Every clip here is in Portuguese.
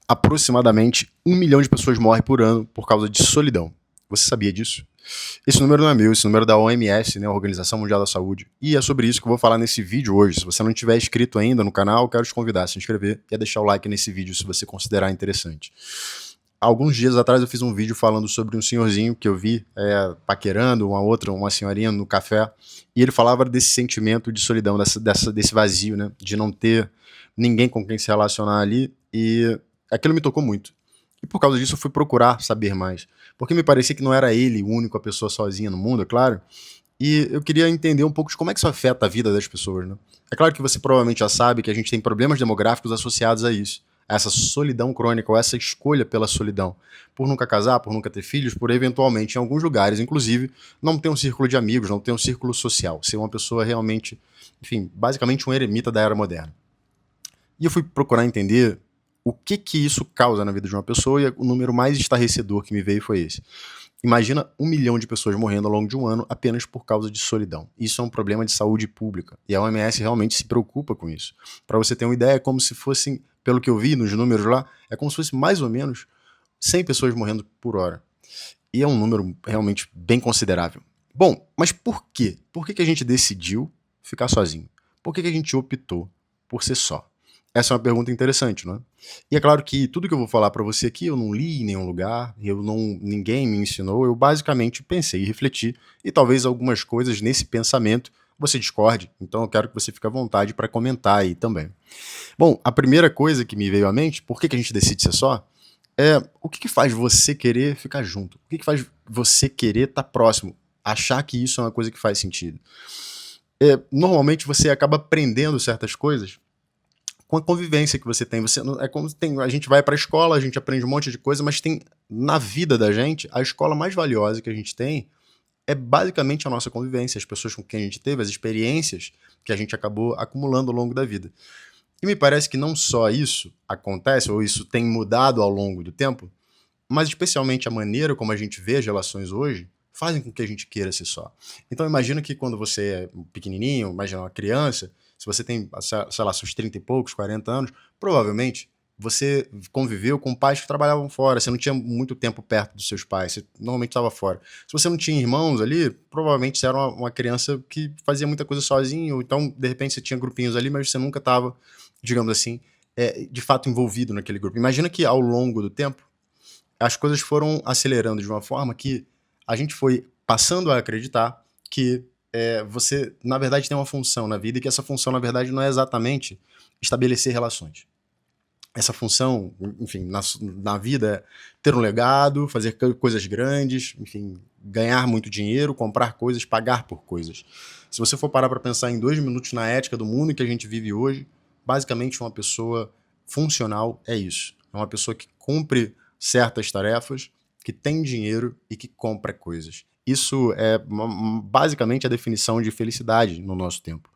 Aproximadamente 1 milhão de pessoas morrem por ano por causa de solidão. Você sabia disso? Esse número não é meu, esse número é da OMS, né, a Organização Mundial da Saúde. E é sobre isso que eu vou falar nesse vídeo hoje. Se você não tiver inscrito ainda no canal, eu quero te convidar a se inscrever e a deixar o like nesse vídeo se você considerar interessante. Alguns dias atrás eu fiz um vídeo falando sobre um senhorzinho que eu vi paquerando uma senhorinha no café, e ele falava desse sentimento de solidão, desse vazio, né, de não ter ninguém com quem se relacionar ali, e aquilo me tocou muito. E por causa disso eu fui procurar saber mais, porque me parecia que não era ele o único, a pessoa sozinha no mundo, é claro, e eu queria entender um pouco de como é que isso afeta a vida das pessoas, né? É claro que você provavelmente já sabe que a gente tem problemas demográficos associados a isso, a essa solidão crônica, ou essa escolha pela solidão. Por nunca casar, por nunca ter filhos, por eventualmente, em alguns lugares, inclusive, não ter um círculo de amigos, não ter um círculo social, ser uma pessoa realmente, enfim, basicamente um eremita da era moderna. E eu fui procurar entender o que isso causa na vida de uma pessoa, e o número mais estarrecedor que me veio foi esse. Imagina 1 milhão de pessoas morrendo ao longo de um ano apenas por causa de solidão. Isso é um problema de saúde pública, e a OMS realmente se preocupa com isso. Para você ter uma ideia, é como se fossem, pelo que eu vi nos números lá, é como se fosse mais ou menos 100 pessoas morrendo por hora. E é um número realmente bem considerável. Bom, mas por quê? Por que a gente decidiu ficar sozinho? Por que a gente optou por ser só? Essa é uma pergunta interessante, não é? E é claro que tudo que eu vou falar para você aqui eu não li em nenhum lugar, ninguém me ensinou, eu basicamente pensei e refleti, e talvez algumas coisas nesse pensamento você discorde, então eu quero que você fique à vontade para comentar aí também. Bom, a primeira coisa que me veio à mente, por que a gente decide ser só, é o que faz você querer ficar junto? O que faz você querer estar próximo? Achar que isso é uma coisa que faz sentido? Normalmente você acaba aprendendo certas coisas com a convivência que você tem. É como a gente vai para a escola, a gente aprende um monte de coisa, mas tem na vida da gente, a escola mais valiosa que a gente tem é basicamente a nossa convivência, as pessoas com quem a gente teve, as experiências que a gente acabou acumulando ao longo da vida. E me parece que não só isso acontece, ou isso tem mudado ao longo do tempo, mas especialmente a maneira como a gente vê as relações hoje fazem com que a gente queira ser só. Então imagina que quando você é pequenininho, imagina uma criança, se você tem, sei lá, seus 30 e poucos, 40 anos, provavelmente você conviveu com pais que trabalhavam fora, você não tinha muito tempo perto dos seus pais, você normalmente estava fora. Se você não tinha irmãos ali, provavelmente você era uma criança que fazia muita coisa sozinho, ou então, de repente, você tinha grupinhos ali, mas você nunca estava, digamos assim, de fato envolvido naquele grupo. Imagina que ao longo do tempo, as coisas foram acelerando de uma forma que a gente foi passando a acreditar que você, na verdade, tem uma função na vida, e que essa função, na verdade, não é exatamente estabelecer relações. Essa função, enfim, na vida é ter um legado, fazer coisas grandes, enfim, ganhar muito dinheiro, comprar coisas, pagar por coisas. Se você for parar para pensar em 2 minutos na ética do mundo que a gente vive hoje, basicamente uma pessoa funcional é isso. É uma pessoa que cumpre certas tarefas, que tem dinheiro e que compra coisas. Isso é basicamente a definição de felicidade no nosso tempo.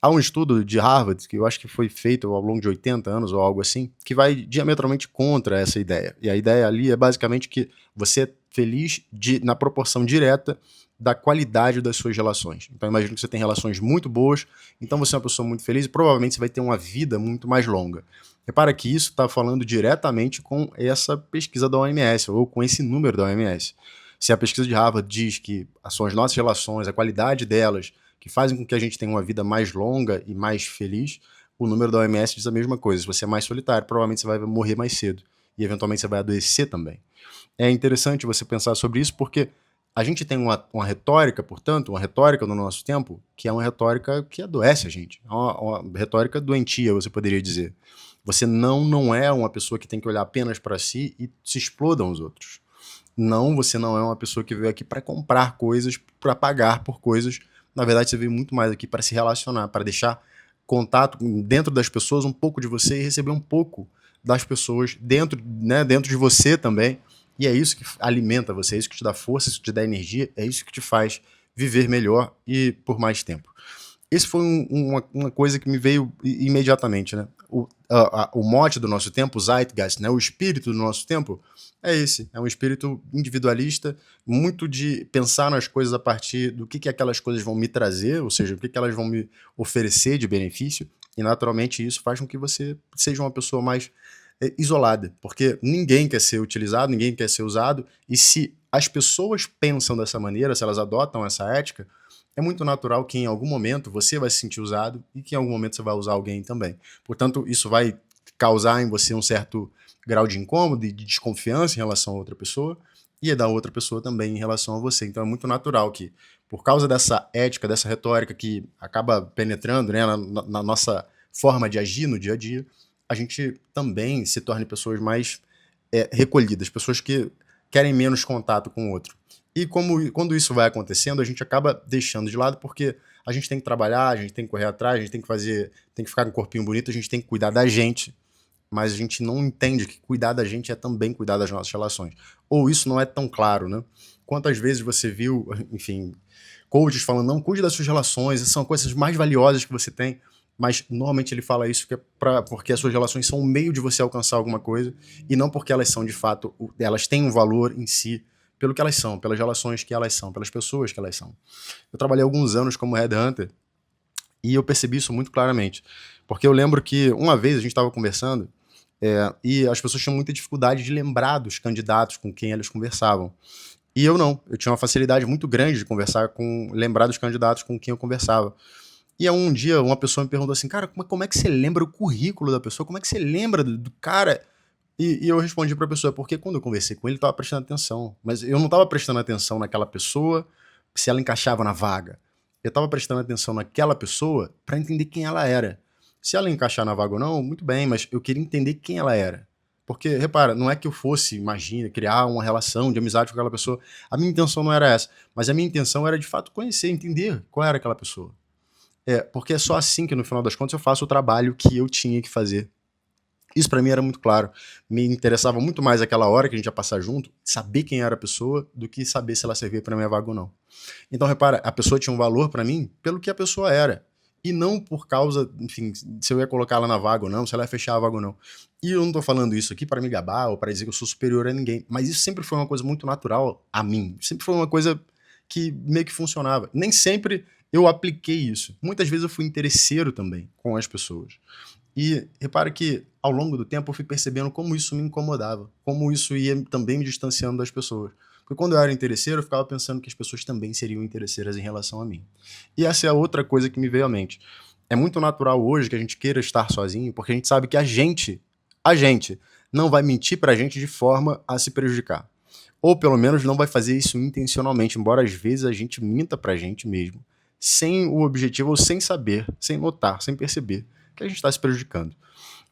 Há um estudo de Harvard, que eu acho que foi feito ao longo de 80 anos ou algo assim, que vai diametralmente contra essa ideia. E a ideia ali é basicamente que você é feliz na proporção direta da qualidade das suas relações. Então imagino que você tem relações muito boas, então você é uma pessoa muito feliz e provavelmente você vai ter uma vida muito mais longa. Repara que isso está falando diretamente com essa pesquisa da OMS, ou com esse número da OMS. Se a pesquisa de Harvard diz que são as nossas relações, a qualidade delas, que fazem com que a gente tenha uma vida mais longa e mais feliz, o número da OMS diz a mesma coisa. Se você é mais solitário, provavelmente você vai morrer mais cedo. E eventualmente você vai adoecer também. É interessante você pensar sobre isso, porque a gente tem uma retórica, portanto, uma retórica no nosso tempo, que é uma retórica que adoece a gente. É uma retórica doentia, você poderia dizer. Você não é uma pessoa que tem que olhar apenas para si e se explodam os outros. Não, você não é uma pessoa que veio aqui para comprar coisas, para pagar por coisas. Na verdade, você veio muito mais aqui para se relacionar, para deixar contato dentro das pessoas, um pouco de você, e receber um pouco das pessoas dentro de você também. E é isso que alimenta você, é isso que te dá força, é isso que te dá energia, é isso que te faz viver melhor e por mais tempo. Esse foi uma coisa que me veio imediatamente, né? O mote do nosso tempo, o Zeitgeist, né? O espírito do nosso tempo é esse. É um espírito individualista, muito de pensar nas coisas a partir do que aquelas coisas vão me trazer, ou seja, o que elas vão me oferecer de benefício, e naturalmente isso faz com que você seja uma pessoa mais isolada, porque ninguém quer ser utilizado, ninguém quer ser usado, e se as pessoas pensam dessa maneira, se elas adotam essa ética, é muito natural que em algum momento você vai se sentir usado e que em algum momento você vai usar alguém também. Portanto, isso vai causar em você um certo grau de incômodo e de desconfiança em relação a outra pessoa e da outra pessoa também em relação a você. Então é muito natural que, por causa dessa ética, dessa retórica que acaba penetrando, né, na nossa forma de agir no dia a dia, a gente também se torne pessoas mais recolhidas, pessoas que querem menos contato com o outro. E quando isso vai acontecendo, a gente acaba deixando de lado porque a gente tem que trabalhar, a gente tem que correr atrás, a gente tem que ficar com um corpinho bonito, a gente tem que cuidar da gente, mas a gente não entende que cuidar da gente é também cuidar das nossas relações. Ou isso não é tão claro, né? Quantas vezes você viu, enfim, coaches falando, não, cuide das suas relações, essas são coisas mais valiosas que você tem, mas normalmente ele fala isso porque as suas relações são um meio de você alcançar alguma coisa, e não porque elas são de fato, elas têm um valor em si, pelo que elas são, pelas relações que elas são, pelas pessoas que elas são. Eu trabalhei alguns anos como headhunter, e eu percebi isso muito claramente, porque eu lembro que uma vez a gente estava conversando, e as pessoas tinham muita dificuldade de lembrar dos candidatos com quem elas conversavam. E eu não. Eu tinha uma facilidade muito grande de lembrar dos candidatos com quem eu conversava. E aí um dia uma pessoa me perguntou assim, cara, como é que você lembra o currículo da pessoa? Como é que você lembra do cara? E eu respondi pra pessoa, porque quando eu conversei com ele, eu tava prestando atenção. Mas eu não tava prestando atenção naquela pessoa, se ela encaixava na vaga. Eu tava prestando atenção naquela pessoa pra entender quem ela era. Se ela encaixar na vaga ou não, muito bem, mas eu queria entender quem ela era. Porque, repara, não é que eu fosse, imagina, criar uma relação de amizade com aquela pessoa. A minha intenção não era essa. Mas a minha intenção era, de fato, conhecer, entender qual era aquela pessoa. Porque é só assim que, no final das contas, eu faço o trabalho que eu tinha que fazer. Isso pra mim era muito claro. Me interessava muito mais aquela hora que a gente ia passar junto, saber quem era a pessoa, do que saber se ela servia pra minha vaga ou não. Então, repara, a pessoa tinha um valor pra mim pelo que a pessoa era. E não por causa, enfim, se eu ia colocar ela na vaga ou não, se ela ia fechar a vaga ou não. E eu não tô falando isso aqui para me gabar ou para dizer que eu sou superior a ninguém, mas isso sempre foi uma coisa muito natural a mim. Sempre foi uma coisa que meio que funcionava. Nem sempre eu apliquei isso. Muitas vezes eu fui interesseiro também com as pessoas. E repara que, ao longo do tempo, eu fui percebendo como isso me incomodava, como isso ia também me distanciando das pessoas. Porque quando eu era interesseiro, eu ficava pensando que as pessoas também seriam interesseiras em relação a mim. E essa é a outra coisa que me veio à mente. É muito natural hoje que a gente queira estar sozinho, porque a gente sabe que a gente, não vai mentir pra gente de forma a se prejudicar. Ou pelo menos não vai fazer isso intencionalmente, embora às vezes a gente minta pra gente mesmo, sem o objetivo ou sem saber, sem notar, sem perceber que a gente está se prejudicando.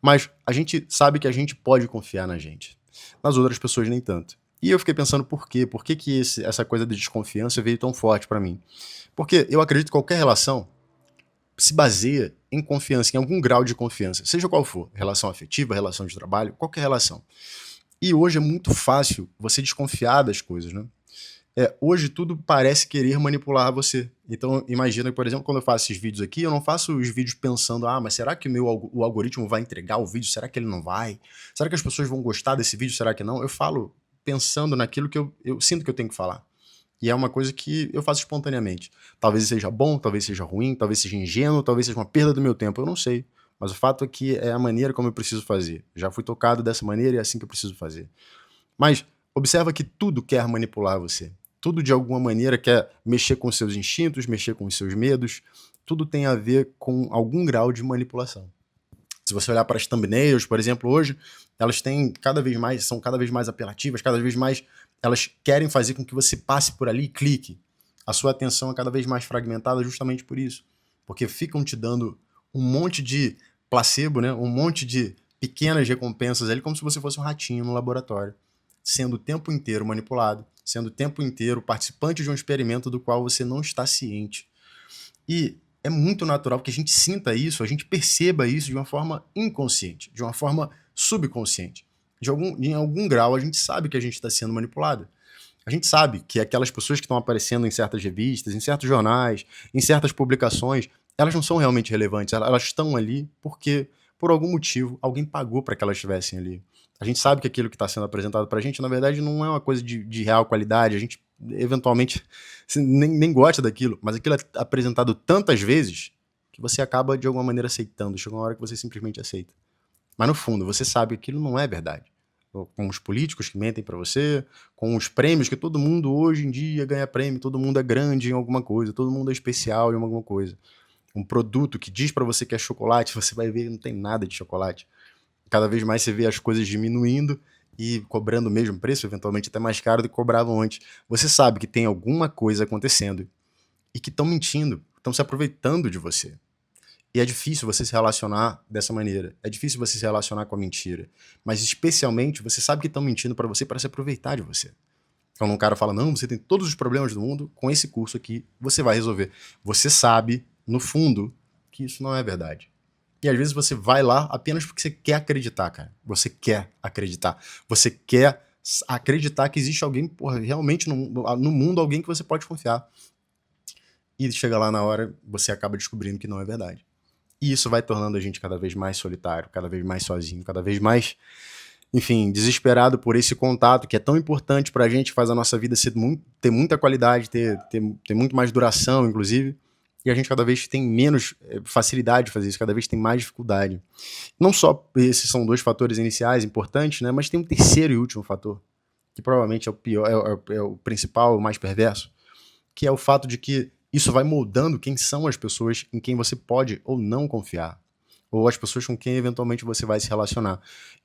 Mas a gente sabe que a gente pode confiar na gente. Nas outras pessoas nem tanto. E eu fiquei pensando por quê? Por que, essa coisa de desconfiança veio tão forte pra mim? Porque eu acredito que qualquer relação se baseia em confiança, em algum grau de confiança, seja qual for, relação afetiva, relação de trabalho, qualquer relação. E hoje é muito fácil você desconfiar das coisas, né? Hoje tudo parece querer manipular você. Então imagina, por exemplo, quando eu faço esses vídeos aqui, eu não faço os vídeos pensando, mas será que o algoritmo vai entregar o vídeo? Será que ele não vai? Será que as pessoas vão gostar desse vídeo? Será que não? Eu falo pensando naquilo que eu sinto que eu tenho que falar. E é uma coisa que eu faço espontaneamente. Talvez seja bom, talvez seja ruim, talvez seja ingênuo, talvez seja uma perda do meu tempo, eu não sei. Mas o fato é que é a maneira como eu preciso fazer. Já fui tocado dessa maneira e é assim que eu preciso fazer. Mas observa que tudo quer manipular você. Tudo de alguma maneira quer mexer com os seus instintos, mexer com os seus medos. Tudo tem a ver com algum grau de manipulação. Se você olhar para as thumbnails, por exemplo, hoje, elas são cada vez mais apelativas, cada vez mais elas querem fazer com que você passe por ali e clique. A sua atenção é cada vez mais fragmentada justamente por isso. Porque ficam te dando um monte de placebo, né? Um monte de pequenas recompensas ali, como se você fosse um ratinho no laboratório, sendo o tempo inteiro manipulado, sendo o tempo inteiro participante de um experimento do qual você não está ciente. E é muito natural que a gente sinta isso, a gente perceba isso de uma forma inconsciente, de uma forma subconsciente. Em algum grau, a gente sabe que a gente está sendo manipulado. A gente sabe que aquelas pessoas que estão aparecendo em certas revistas, em certos jornais, em certas publicações, elas não são realmente relevantes. Elas estão ali porque, por algum motivo, alguém pagou para que elas estivessem ali. A gente sabe que aquilo que está sendo apresentado para a gente, na verdade, não é uma coisa de real qualidade. A gente, eventualmente, nem gosta daquilo, mas aquilo é apresentado tantas vezes que você acaba, de alguma maneira, aceitando. Chega uma hora que você simplesmente aceita. Mas no fundo, você sabe que aquilo não é verdade. Com os políticos que mentem para você, com os prêmios, que todo mundo hoje em dia ganha prêmio, todo mundo é grande em alguma coisa, todo mundo é especial em alguma coisa. Um produto que diz para você que é chocolate, você vai ver que não tem nada de chocolate. Cada vez mais você vê as coisas diminuindo e cobrando o mesmo preço, eventualmente até mais caro do que cobravam antes. Você sabe que tem alguma coisa acontecendo e que estão mentindo, estão se aproveitando de você. E é difícil você se relacionar dessa maneira. É difícil você se relacionar com a mentira. Mas especialmente, você sabe que estão mentindo para você para se aproveitar de você. Quando um cara fala, não, você tem todos os problemas do mundo, com esse curso aqui você vai resolver. Você sabe, no fundo, que isso não é verdade. E às vezes você vai lá apenas porque você quer acreditar, cara. Você quer acreditar. Você quer acreditar que existe alguém, porra, realmente no mundo, alguém que você pode confiar. E chega lá na hora, você acaba descobrindo que não é verdade. E isso vai tornando a gente cada vez mais solitário, cada vez mais sozinho, cada vez mais, enfim, desesperado por esse contato que é tão importante pra gente, faz a nossa vida ter muita qualidade, ter muito mais duração, inclusive. E a gente cada vez tem menos facilidade de fazer isso, cada vez tem mais dificuldade. Não só esses são dois fatores iniciais importantes, né? Mas tem um terceiro e último fator, que provavelmente é o pior, é o principal, o mais perverso, que é o fato de que isso vai moldando quem são as pessoas em quem você pode ou não confiar, ou as pessoas com quem eventualmente você vai se relacionar.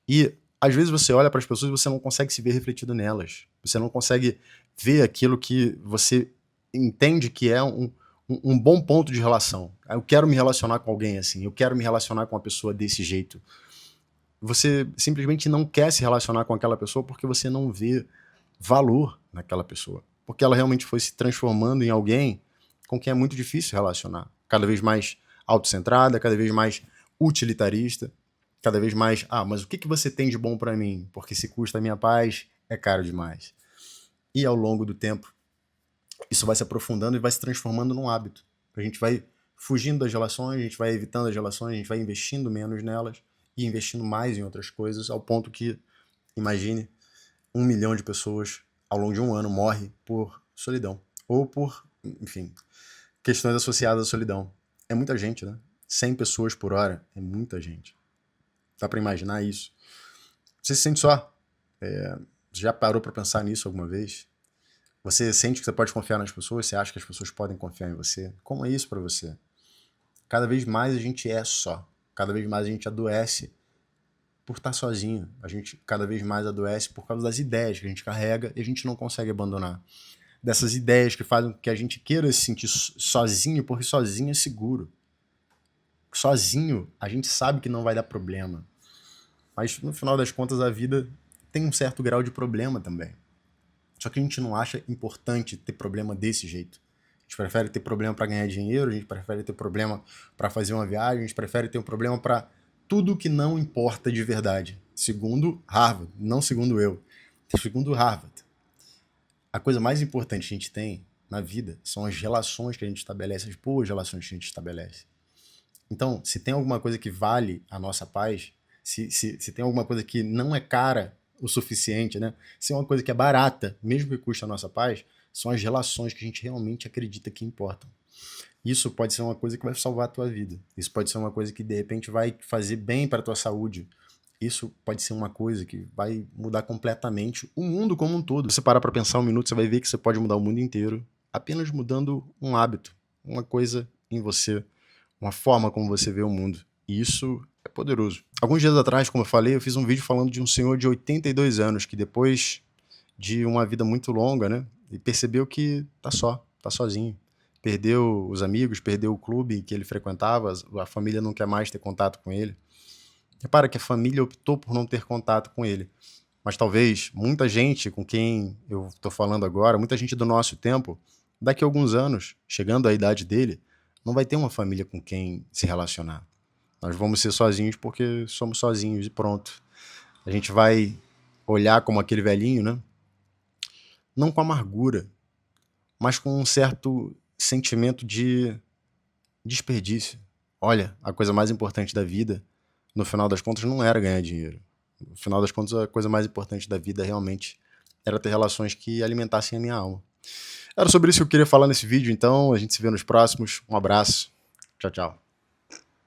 E às vezes você olha para as pessoas e você não consegue se ver refletido nelas. Você não consegue ver aquilo que você entende que é um bom ponto de relação. Eu quero me relacionar com alguém assim, eu quero me relacionar com uma pessoa desse jeito. Você simplesmente não quer se relacionar com aquela pessoa porque você não vê valor naquela pessoa. Porque ela realmente foi se transformando em alguém com quem é muito difícil relacionar. Cada vez mais autocentrada, cada vez mais utilitarista, cada vez mais, mas o que você tem de bom para mim? Porque se custa a minha paz, é caro demais. E ao longo do tempo, isso vai se aprofundando e vai se transformando num hábito. A gente vai fugindo das relações, a gente vai evitando as relações, a gente vai investindo menos nelas e investindo mais em outras coisas, ao ponto que, imagine, 1 milhão de pessoas ao longo de um ano morre por solidão. Ou por, enfim, questões associadas à solidão. É muita gente, né? 100 pessoas por hora é muita gente. Dá pra imaginar isso? Você se sente só? Já parou pra pensar nisso alguma vez? Você sente que você pode confiar nas pessoas? Você acha que as pessoas podem confiar em você? Como é isso pra você? Cada vez mais a gente é só. Cada vez mais a gente adoece por estar sozinho. A gente cada vez mais adoece por causa das ideias que a gente carrega e a gente não consegue abandonar. Dessas ideias que fazem com que a gente queira se sentir sozinho, porque sozinho é seguro. Sozinho, a gente sabe que não vai dar problema. Mas, no final das contas, a vida tem um certo grau de problema também. Só que a gente não acha importante ter problema desse jeito. A gente prefere ter problema para ganhar dinheiro, a gente prefere ter problema para fazer uma viagem, a gente prefere ter um problema para tudo que não importa de verdade. Segundo Harvard, não segundo eu. Segundo Harvard. A coisa mais importante que a gente tem na vida são as relações que a gente estabelece, as boas relações que a gente estabelece. Então, se tem alguma coisa que vale a nossa paz, se tem alguma coisa que não é cara o suficiente, né? Se é uma coisa que é barata, mesmo que custe a nossa paz, são as relações que a gente realmente acredita que importam. Isso pode ser uma coisa que vai salvar a tua vida. Isso pode ser uma coisa que, de repente, vai fazer bem para a tua saúde. Isso pode ser uma coisa que vai mudar completamente o mundo como um todo. Se você parar para pensar um minuto, você vai ver que você pode mudar o mundo inteiro apenas mudando um hábito, uma coisa em você, uma forma como você vê o mundo. E isso é poderoso. Alguns dias atrás, como eu falei, eu fiz um vídeo falando de um senhor de 82 anos que depois de uma vida muito longa, né, ele percebeu que tá sozinho. Perdeu os amigos, perdeu o clube que ele frequentava, a família não quer mais ter contato com ele. Repara que a família optou por não ter contato com ele. Mas talvez muita gente com quem eu estou falando agora, muita gente do nosso tempo, daqui a alguns anos, chegando à idade dele, não vai ter uma família com quem se relacionar. Nós vamos ser sozinhos porque somos sozinhos e pronto. A gente vai olhar como aquele velhinho, né? Não com amargura, mas com um certo sentimento de desperdício. Olha, a coisa mais importante da vida, no final das contas, não era ganhar dinheiro. No final das contas, a coisa mais importante da vida realmente era ter relações que alimentassem a minha alma. Era sobre isso que eu queria falar nesse vídeo, então a gente se vê nos próximos. Um abraço. Tchau, tchau.